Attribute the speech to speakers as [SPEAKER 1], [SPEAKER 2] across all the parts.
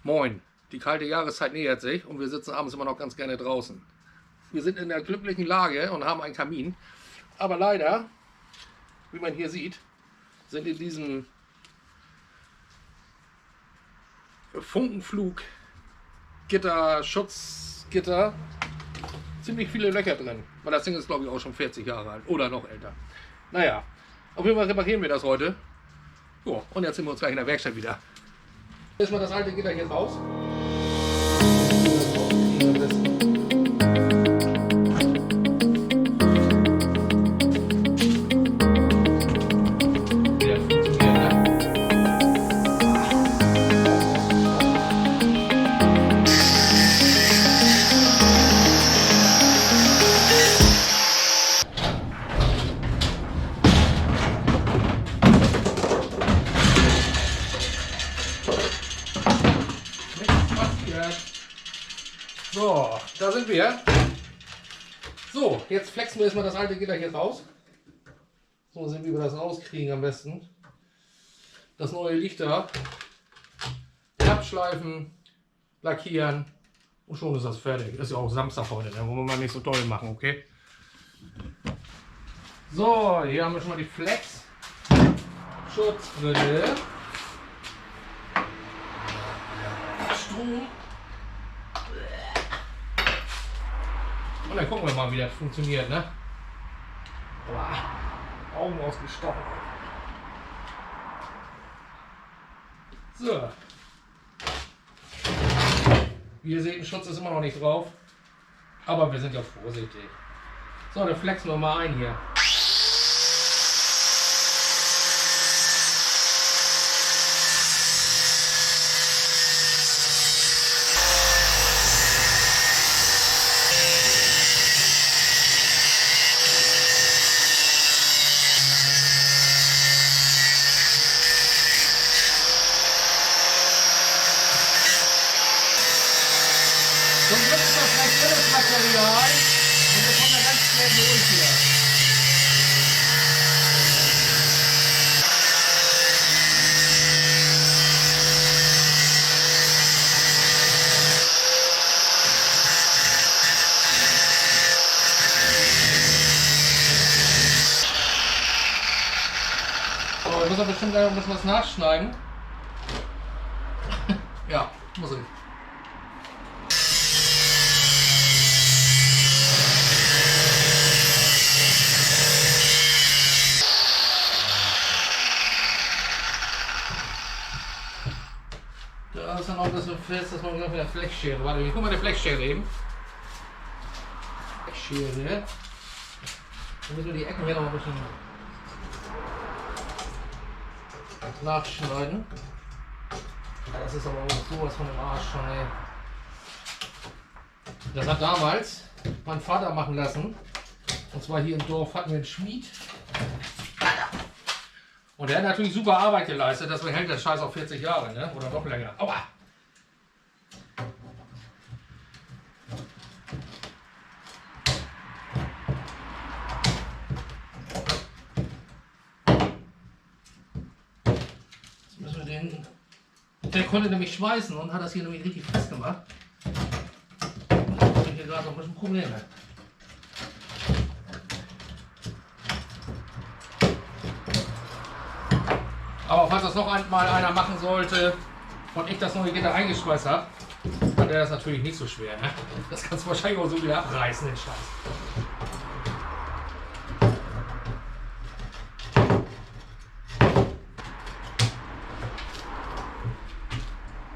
[SPEAKER 1] Moin, die kalte Jahreszeit nähert sich und wir sitzen abends immer noch ganz gerne draußen. Wir sind in der glücklichen Lage und haben einen Kamin, aber leider, wie man hier sieht, sind in diesem Funkenflug Schutzgitter ziemlich viele Löcher drin, weil das Ding ist glaube ich auch schon 40 Jahre alt oder noch älter. Naja, auf jeden Fall reparieren wir das heute. Jo, und jetzt sind wir uns gleich in der Werkstatt wieder. Erstmal das alte Gitter hier raus. So, da sind wir. So, jetzt flexen wir erstmal das alte Gitter hier raus. So sehen, wie wir das rauskriegen am besten. Das neue liegt da. Abschleifen, lackieren und schon ist das fertig. Ist ja auch Samstag heute, da wollen wir mal nicht so doll machen, okay? So, hier haben wir schon mal die Flex Schutzbrille. Strom. Und dann gucken wir mal, wie das funktioniert, ne? Boah, Augen ausgestochen. So. Wie ihr seht, ein Schutz ist immer noch nicht drauf. Aber wir sind ja vorsichtig. So, dann flexen wir mal ein hier. Zum Glück ist das recht dünnes Material und wir kommen da ganz schnell durch hier. So, ich muss aber bestimmt gleich noch ein bisschen was nachschneiden. Ja, muss ich. Da ist dann auch ein bisschen fest, dass man mit der Flexschere. Warte, ich guck mal die Flexschere eben. Flexschere. Dann müssen wir die Ecken hier noch ein bisschen nachschneiden. Das ist aber auch sowas von dem Arsch schon, ey. Das hat damals mein Vater machen lassen. Und zwar hier im Dorf hatten wir einen Schmied. Und der hat natürlich super Arbeit geleistet, deswegen hält der Scheiß auch 40 Jahre, ne? Oder noch länger. Aua! Jetzt müssen wir den. Der konnte nämlich schweißen und hat das hier nämlich richtig fest gemacht. Und da habe ich hier gerade noch ein bisschen Probleme. Aber falls das noch einmal einer machen sollte und ich das neue Gitter eingeschweißt habe, dann wäre das natürlich nicht so schwer. Ne? Das kannst du wahrscheinlich auch so wieder abreißen, den Scheiß.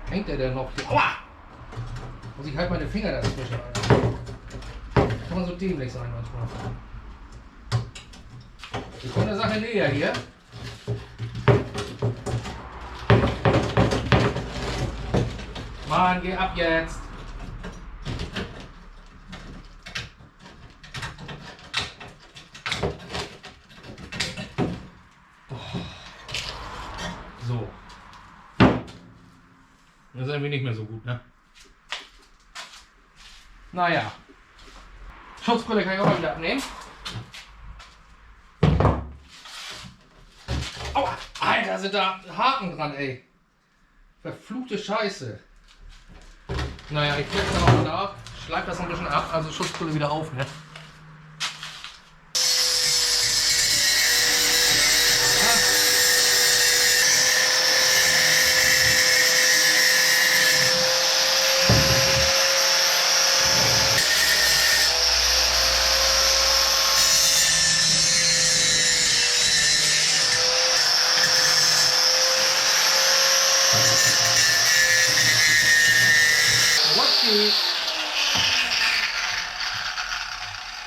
[SPEAKER 1] Hängt der denn noch hier? Aua! Muss ich halt meine Finger dazwischen. Kann man so dämlich sein manchmal. Ich komme der Sache näher hier. Mann, geh ab jetzt! So. Das ist irgendwie nicht mehr so gut, ne? Naja. Schutzbrille kann ich auch mal wieder abnehmen. Aua! Alter, sind da Haken dran, ey. Verfluchte Scheiße. Naja, ich klicke noch mal nach, schleif das ein bisschen ab, also Schutzbrille wieder auf, ne?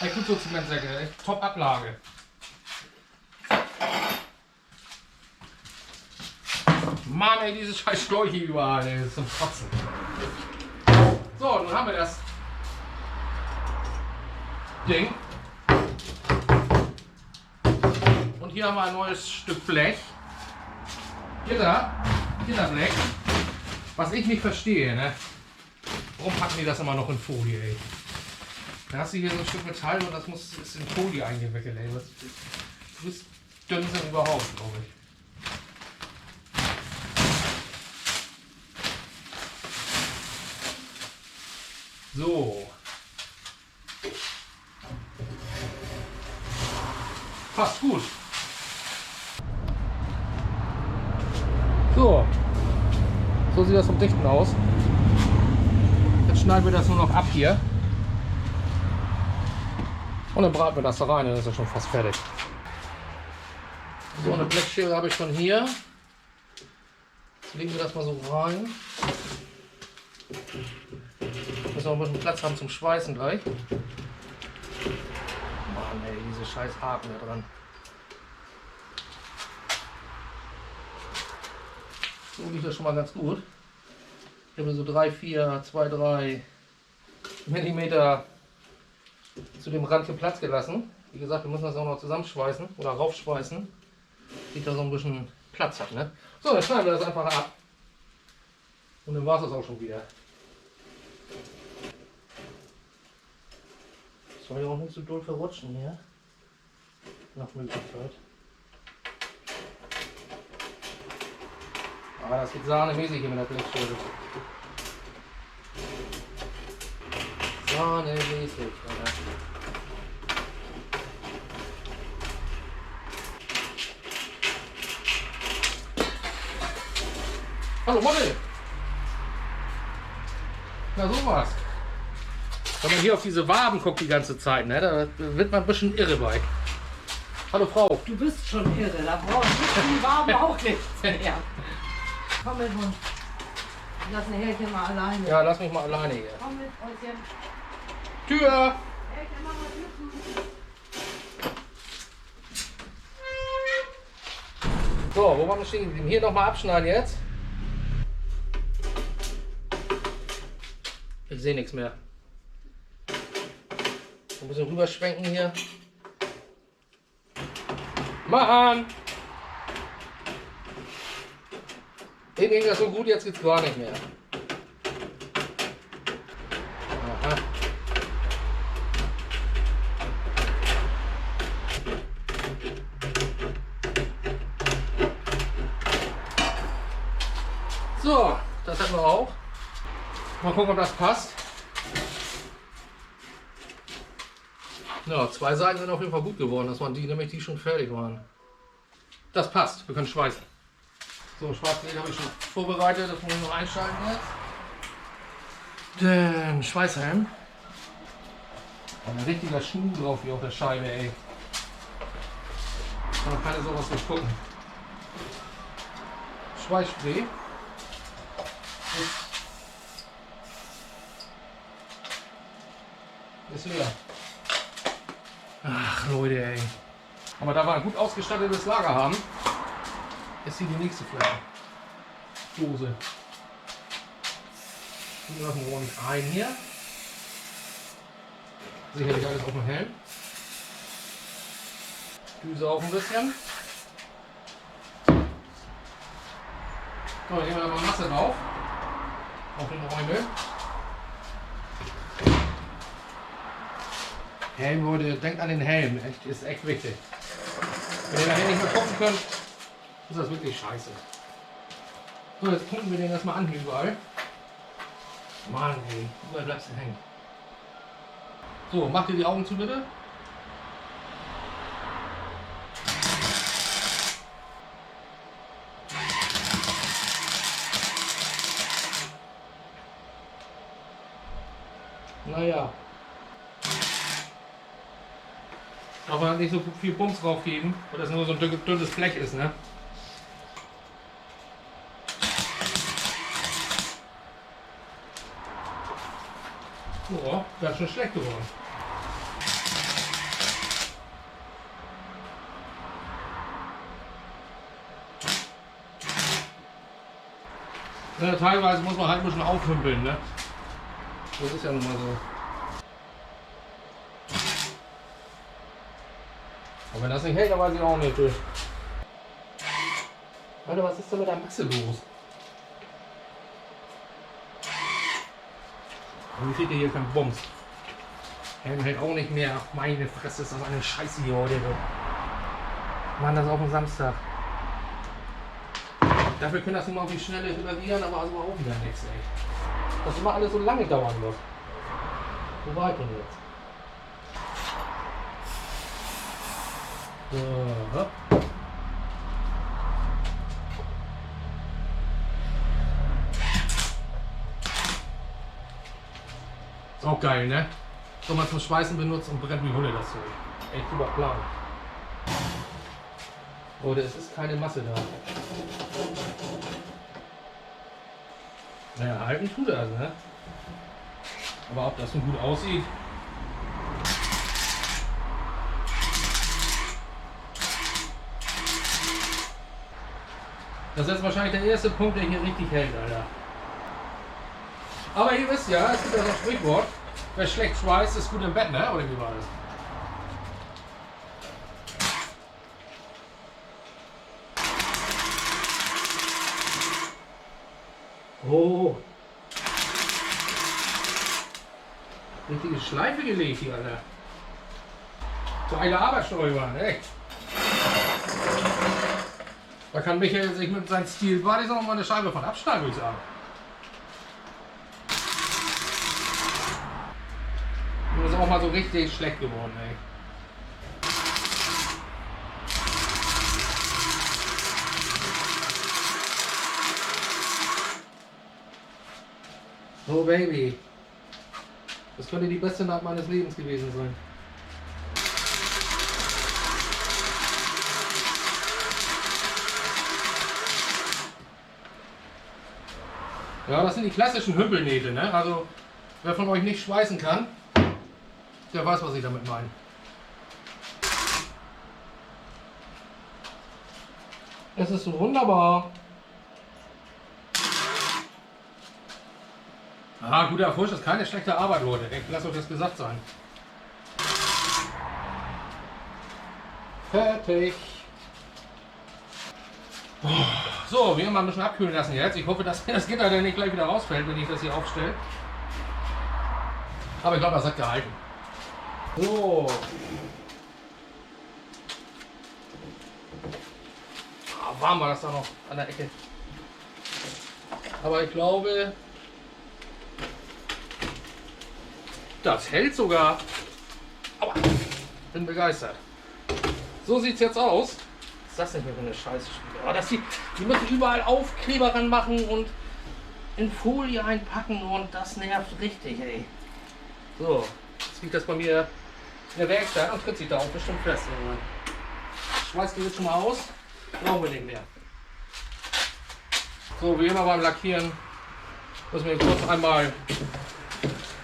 [SPEAKER 1] Echt gut so Zementsäcke, echt top Ablage. Mann ey, diese scheiß Schläuche überall, ey, das ist zum Kotzen. So, nun haben wir das Ding. Und hier haben wir ein neues Stück Blech. Gitterblech. Was ich nicht verstehe, ne? Warum packen die das immer noch in Folie, ey? Da hast du hier so ein Stück Metall und das ist in Folie eingewickelt, ey. Du bist Dünnsinn überhaupt, glaube ich. So. Passt gut. So. So sieht das vom Dichten aus. Jetzt schneiden wir das nur noch ab hier. Und dann braten wir das da rein, dann ist das schon fast fertig. So, eine Blechschere habe ich schon hier. Jetzt legen wir das mal so rein. Müssen wir ein bisschen Platz haben zum Schweißen gleich. Mann ey, diese scheiß Haken da dran. So liegt das schon mal ganz gut. Ich habe so 3, 4, 2, 3 Millimeter zu dem Rand hier Platz gelassen. Wie gesagt, wir müssen das auch noch zusammenschweißen oder raufschweißen, damit da so ein bisschen Platz hat. Ne? So, dann schneiden wir das einfach ab. Und dann war es das auch schon wieder. Soll ja auch nicht so doll verrutschen hier. Nach Möglichkeit. Aber das geht sahnemäßig hier mit der Blechschere. Sahnemäßig, Alter. Hallo Model! Na sowas. Wenn man hier auf diese Waben guckt die ganze Zeit, ne, da wird man ein bisschen irre bei. Hallo Frau.
[SPEAKER 2] Du bist schon irre, da brauchst du die Waben auch nichts mehr. Komm mit Hund. Lass den Härchen mal alleine.
[SPEAKER 1] Ja, lass mich mal alleine hier.
[SPEAKER 2] Komm mit, Häuschen.
[SPEAKER 1] Tür!
[SPEAKER 2] Härchen, mach mal Tür zu.
[SPEAKER 1] So, wo waren wir stehen geblieben? Hier nochmal abschneiden jetzt. Ich sehe nichts mehr. Ein bisschen rüberschwenken hier. Mach an! Eben ging das so gut, jetzt geht's gar nicht mehr. Aha. So, das hatten wir auch. Mal gucken, ob das passt. Ja, 2 Seiten sind auf jeden Fall gut geworden. Das waren die, nämlich die schon fertig waren. Das passt, wir können schweißen. So, Schwarzleder habe ich schon vorbereitet, das muss ich noch einschalten jetzt. Den Schweißhelm. Ein richtiger Schuh drauf hier auf der Scheibe, ey. Man kann sowas nicht gucken. Schweißspray. Ist leer. Ach Leute, ey. Aber da wir ein gut ausgestattetes Lager haben, ist hier die nächste Flasche. Dose. Die lassen wir ordentlich ein hier. Sicherlich alles auf dem Helm. Düse auch ein bisschen. So, dann gehen wir da mal Masse drauf. Auf den Räumel. Helm, Leute, denkt an den Helm. Echt, ist echt wichtig. Wenn ihr nachher nicht mehr gucken könnt, ist das wirklich scheiße. So, jetzt pumpen wir den erstmal an hier überall. Mann, ey, überall bleibst du hängen. So, mach dir die Augen zu, bitte. Naja. Aber nicht so viel Bums drauf geben, weil das nur so ein dünnes Blech ist, ne? Boah, ganz schön schlecht geworden. Ja, teilweise muss man halt ein bisschen aufhümpeln, ne? Das ist ja nun mal so. Aber wenn das nicht hält, dann weiß ich auch nicht. Alter, was ist denn mit der Masse los? Wie fehlt dir hier kein Bums? Helm hält auch nicht mehr. Ach, meine Fresse, ist das eine Scheiße hier heute. Mann, das ist auf dem Samstag. Dafür können das immer auf die Schnelle reparieren, aber also auch wieder nichts, ey. Das immer alles so lange dauern wird. Wo war ich denn jetzt? So. Ist auch geil, ne? So mal zum Schweißen benutzt und brennt wie Hulle das so. Echt super Plan. Oder es ist keine Masse da. Naja, halten tut das, ne? Aber ob das so gut aussieht. Das ist jetzt wahrscheinlich der erste Punkt, der hier richtig hält, Alter. Aber ihr wisst ja, es gibt ja so ein Sprichwort, wer schlecht schweißt, ist gut im Bett, ne? Oder wie war das? Oh. Richtige Schleife gelegt hier, Alter. So eine Arbeitssteuerbahn, echt. Da kann Michael sich mit seinem Stil Buddies auch noch mal eine Scheibe von abschneiden, würde ich sagen. Das ist auch mal so richtig schlecht geworden, ey. Oh Baby. Das könnte die beste Nacht meines Lebens gewesen sein. Ja, das sind die klassischen Hümpelnähte, ne? Also, wer von euch nicht schweißen kann, der weiß, was ich damit meine. Es ist so wunderbar. Ah, guter Fusch, das ist keine schlechte Arbeit, Leute. Ich lasse euch das gesagt sein. Fertig. So, wir haben mal ein bisschen abkühlen lassen jetzt. Ich hoffe, dass das Gitter dann nicht gleich wieder rausfällt, wenn ich das hier aufstelle. Aber ich glaube, das hat gehalten. So. Ah, warm war das da noch an der Ecke. Aber ich glaube, das hält sogar. Aber bin begeistert. So sieht es jetzt aus. Was ist das denn hier für eine Scheiße? Oh, die müssen überall Aufkleber ranmachen und in Folie einpacken und das nervt richtig, ey. So, jetzt liegt das bei mir in der Werkstatt und tritt sich da auch bestimmt fest. Schmeiß die jetzt schon mal aus. Brauchen wir nicht mehr. So, wie immer beim Lackieren müssen wir kurz einmal ein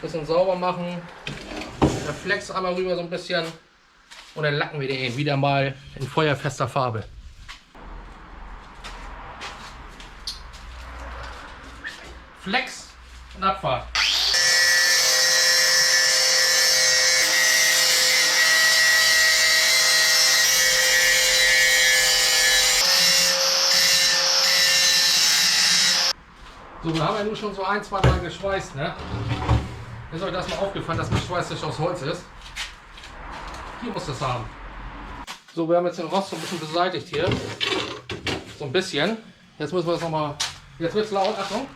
[SPEAKER 1] bisschen sauber machen. Der Flex einmal rüber so ein bisschen. Und dann lacken wir den wieder mal in feuerfester Farbe. Flex und Abfahrt. So, wir haben ja nur schon so ein, zwei Mal geschweißt, ne? Ist euch das mal aufgefallen, dass mein Schweißtisch aus Holz ist? Hier muss das haben. So, wir haben jetzt den Rost so ein bisschen beseitigt hier. So ein bisschen. Jetzt müssen wir das nochmal. Jetzt wird es laut. Achtung.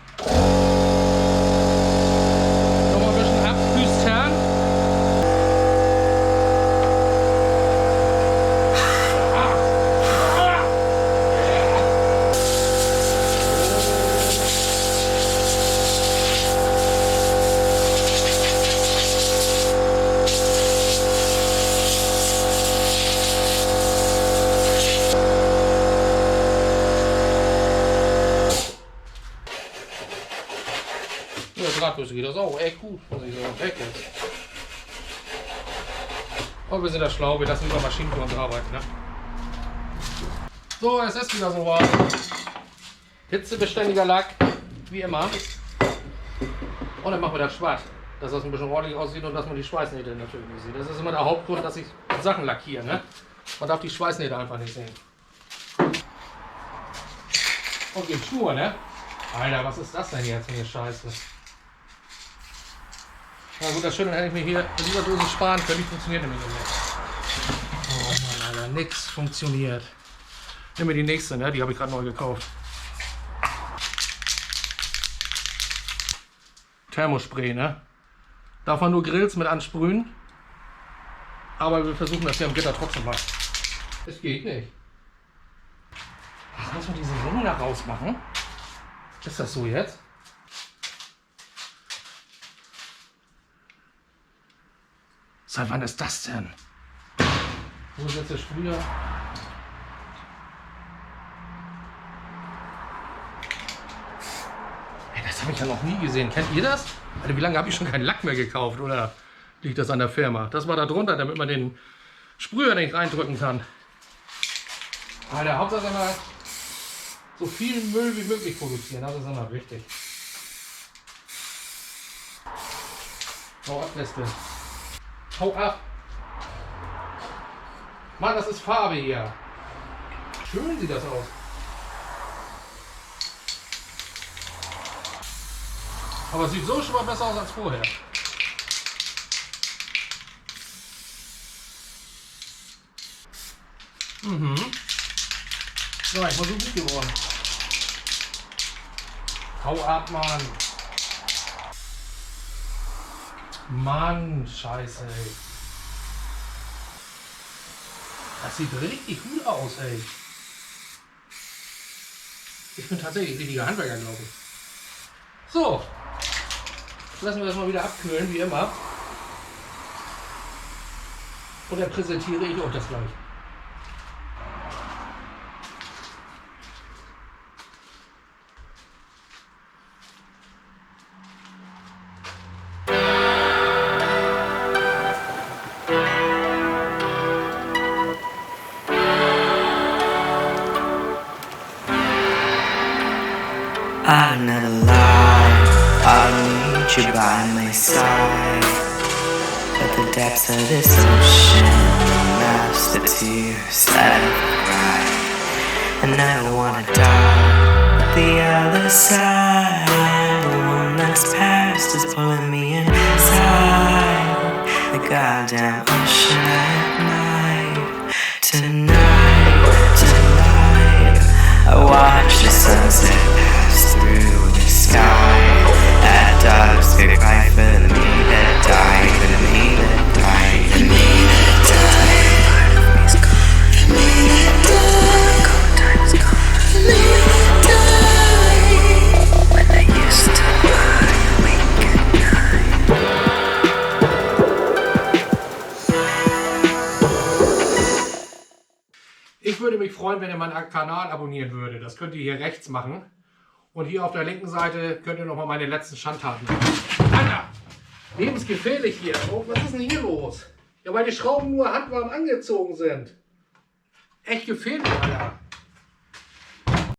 [SPEAKER 1] Ja, Drahtbürste geht das auch echt gut, muss ich sagen. Weg jetzt. Aber wir sind da schlau, wir lassen über Maschinen für uns arbeiten. Ne? So, es ist wieder so was. Hitzebeständiger Lack, wie immer. Und dann machen wir das schwarz, dass das ein bisschen ordentlich aussieht und dass man die Schweißnähte natürlich nicht sieht. Das ist immer der Hauptgrund, dass ich Sachen lackiere. Ne? Man darf die Schweißnähte einfach nicht sehen. Und geht Schuhe, ne? Alter, was ist das denn jetzt für eine Scheiße? Na gut, das Schöne hätte ich mir hier in dieser Dose sparen können. Die funktioniert nämlich nicht mehr. Oh Mann, Alter, nix funktioniert. Nimm mir die nächste, ne? Die habe ich gerade neu gekauft. Thermospray, ne? Darf man nur Grills mit ansprühen. Aber wir versuchen das hier am Gitter trotzdem mal. Es geht nicht. Ach, muss man diesen Ring da rausmachen? Ist das so jetzt? Seit wann ist das denn? Wo ist jetzt der Sprüher? Hey, das habe ich ja noch nie gesehen. Kennt ihr das? Alter, wie lange habe ich schon keinen Lack mehr gekauft? Oder liegt das an der Firma? Das war da drunter, damit man den Sprüher nicht reindrücken kann. Alter, Hauptsache immer so viel Müll wie möglich produzieren. Das ist immer wichtig. Hau ab, Weste. Hau ab! Mann, das ist Farbe hier. Schön sieht das aus. Aber es sieht so schon mal besser aus als vorher. Mhm. So, ich war so gut geworden. Hau ab, Mann. Mann, scheiße, ey. Das sieht richtig gut aus, ey. Ich bin tatsächlich richtiger Handwerker, glaube ich. So. Lassen wir das mal wieder abkühlen, wie immer. Und dann präsentiere ich euch das gleich.
[SPEAKER 3] I never lie, I need you by my side. At the depths of this ocean, maps the tears that I've cried. And I don't wanna die at the other side. The one that's past is pulling me inside the goddamn ocean at night. Tonight, I watch the sunset pass through the sky. At dusk, they cry for the me that died, for the me that died, for the me that died. Part of me's gone, the me that died. Cold time's gone, the me that died. When I used to lie awake at night.
[SPEAKER 1] Ich würde mich freuen, wenn ihr meinen Kanal abonnieren würdet. Das könnt ihr hier rechts machen. Und hier auf der linken Seite könnt ihr nochmal meine letzten Schandtaten machen. Alter! Lebensgefährlich hier. Oh, was ist denn hier los? Ja, weil die Schrauben nur handwarm angezogen sind. Echt gefährlich, Alter.